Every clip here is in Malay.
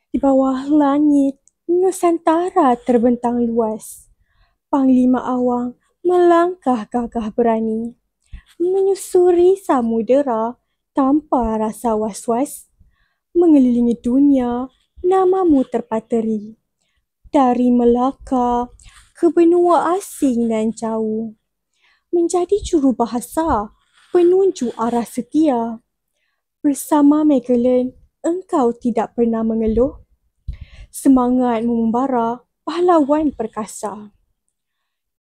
Di bawah langit, Nusantara terbentang luas. Panglima Awang melangkah gagah berani, menyusuri samudera tanpa rasa was-was. Mengelilingi dunia, namamu terpateri. Dari Melaka ke benua asing dan jauh. Menjadi jurubahasa, penunjuk arah setia. Bersama Magellan, engkau tidak pernah mengeluh. Semangatmu membara, pahlawan perkasa.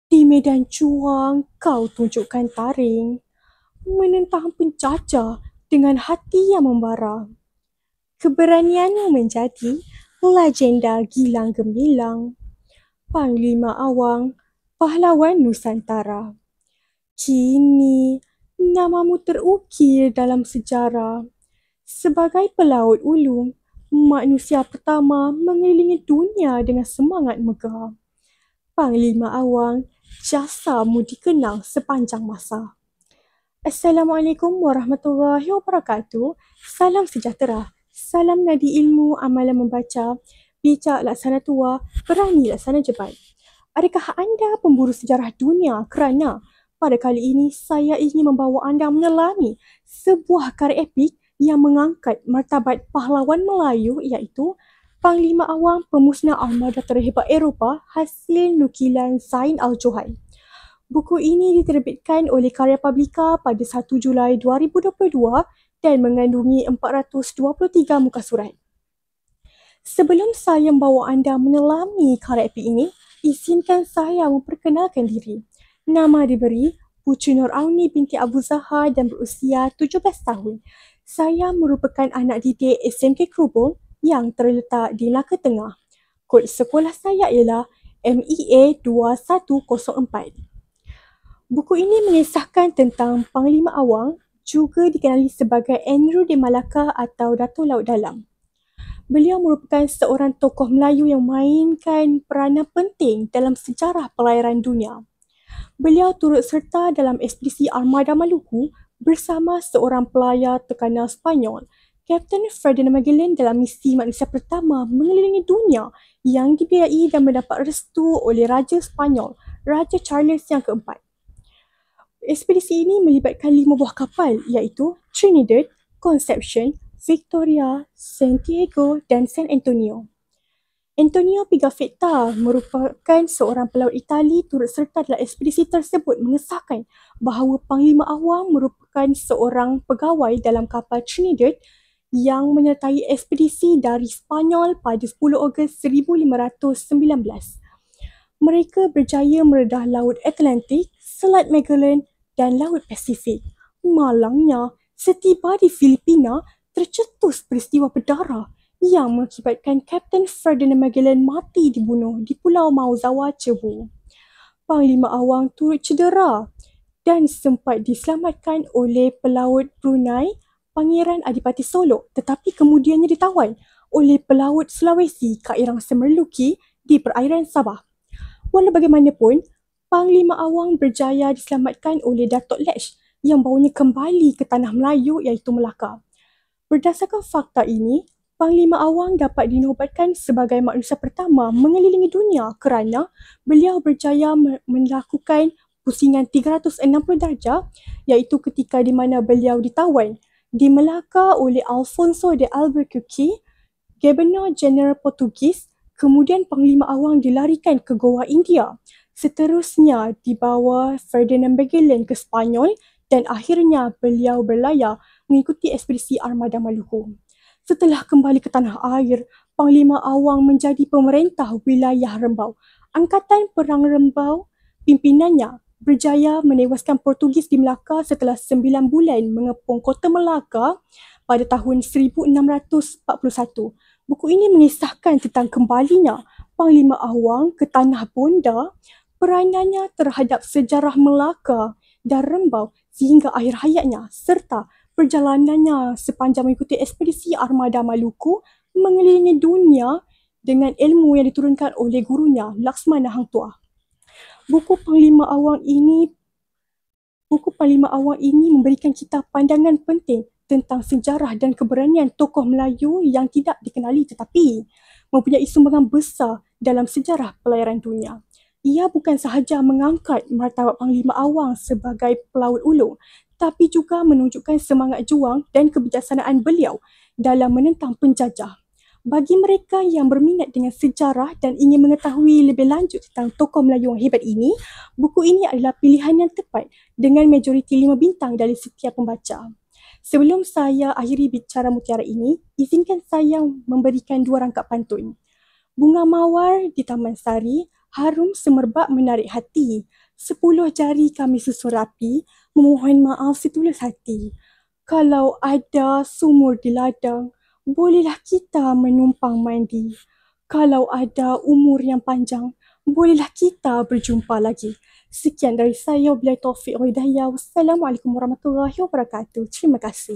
Di medan juang, kau tunjukkan taring. Menentang penjajah dengan hati yang membara. Keberanianmu menjadi legenda gilang gemilang. Panglima Awang, pahlawan Nusantara. Kini, namamu terukir dalam sejarah. Sebagai pelaut ulung, manusia pertama mengelilingi dunia dengan semangat megah. Panglima Awang, jasamu dikenang sepanjang masa. Assalamualaikum warahmatullahi wabarakatuh. Salam sejahtera. Salam nadi ilmu, amalan membaca. Bijak laksana tua, berani laksana jebat. Adakah anda pemburu sejarah dunia? Kerana pada kali ini saya ingin membawa anda menyelami sebuah karya epik yang mengangkat martabat pahlawan Melayu iaitu Panglima Awang Pemusnah Armada Terhebat Eropah hasil nukilan Zain Al-Johan. Buku ini diterbitkan oleh Karya Publika pada 1 Julai 2022 dan mengandungi 423 muka surat. Sebelum saya membawa anda menyelami karya epik ini, izinkan saya memperkenalkan diri. Nama diberi Pucu Nur Auni binti Abu Zahar dan berusia 17 tahun. Saya merupakan anak didik SMK Krubong yang terletak di Melaka Tengah. Kod sekolah saya ialah MEA 2104. Buku ini mengisahkan tentang Panglima Awang, juga dikenali sebagai Andrew de Malacca atau Dato' Laut Dalam. Beliau merupakan seorang tokoh Melayu yang memainkan peranan penting dalam sejarah perairan dunia. Beliau turut serta dalam ekspedisi Armada Maluku bersama seorang pelayar terkenal Sepanyol, Kapten Ferdinand Magellan dalam misi manusia pertama mengelilingi dunia yang dibiayai dan mendapat restu oleh Raja Sepanyol, Raja Charles yang keempat. Ekspedisi ini melibatkan 5 buah kapal iaitu Trinidad, Conception, Victoria, Santiago dan San Antonio. Antonio Pigafetta merupakan seorang pelaut Itali turut serta dalam ekspedisi tersebut mengesahkan bahawa Panglima Awang merupakan seorang pegawai dalam kapal Trinidad yang menyertai ekspedisi dari Sepanyol pada 10 Ogos 1519. Mereka berjaya meredah Laut Atlantik, Selat Magellan dan Laut Pasifik. Malangnya, setiba di Filipina, tercetus peristiwa berdarah yang mengakibatkan Kapten Ferdinand Magellan mati dibunuh di Pulau Mauzawa, Cebu. Panglima Awang turut cedera dan sempat diselamatkan oleh pelaut Brunei, Pangeran Adipati Solok, tetapi kemudiannya ditawan oleh pelaut Sulawesi, Kak Irang Semerluki di perairan Sabah. Walau bagaimanapun, Panglima Awang berjaya diselamatkan oleh Datuk Lech yang bawanya kembali ke tanah Melayu iaitu Melaka. Berdasarkan fakta ini, Panglima Awang dapat dinobatkan sebagai manusia pertama mengelilingi dunia kerana beliau berjaya melakukan pusingan 360 darjah iaitu ketika di mana beliau ditawan di Melaka oleh Alfonso de Albuquerque, Governor General Portugis. Kemudian Panglima Awang dilarikan ke Goa, India. Seterusnya dibawa Ferdinand Magellan ke Sepanyol dan akhirnya beliau berlayar mengikuti ekspedisi Armada Maluku. Setelah kembali ke tanah air, Panglima Awang menjadi pemerintah wilayah Rembau. Angkatan Perang Rembau, pimpinannya berjaya menewaskan Portugis di Melaka setelah 9 bulan mengepung kota Melaka pada tahun 1641. Buku ini mengisahkan tentang kembalinya Panglima Awang ke Tanah Bonda, peranannya terhadap sejarah Melaka dan Rembau sehingga akhir hayatnya serta perjalanannya sepanjang mengikuti ekspedisi Armada Maluku mengelilingi dunia dengan ilmu yang diturunkan oleh gurunya Laksmana Hang Tuah. Buku Panglima Awang ini memberikan kita pandangan penting tentang sejarah dan keberanian tokoh Melayu yang tidak dikenali tetapi mempunyai sumbangan besar dalam sejarah pelayaran dunia. Ia bukan sahaja mengangkat martabat Panglima Awang sebagai pelaut ulung, tapi juga menunjukkan semangat juang dan kebijaksanaan beliau dalam menentang penjajah. Bagi mereka yang berminat dengan sejarah dan ingin mengetahui lebih lanjut tentang tokoh Melayu yang hebat ini, buku ini adalah pilihan yang tepat dengan majoriti 5 bintang dari setiap pembaca. Sebelum saya akhiri bicara mutiara ini, izinkan saya memberikan 2 rangkap pantun. Bunga mawar di Taman Sari, harum semerbak menarik hati. 10 jari kami susun rapi, memohon maaf setulus hati. Kalau ada sumur di ladang, bolehlah kita menumpang mandi. Kalau ada umur yang panjang, bolehlah kita berjumpa lagi. Sekian dari saya, Wabillahi Taufiq wa Hidayah. Wassalamualaikum warahmatullahi wabarakatuh. Terima kasih.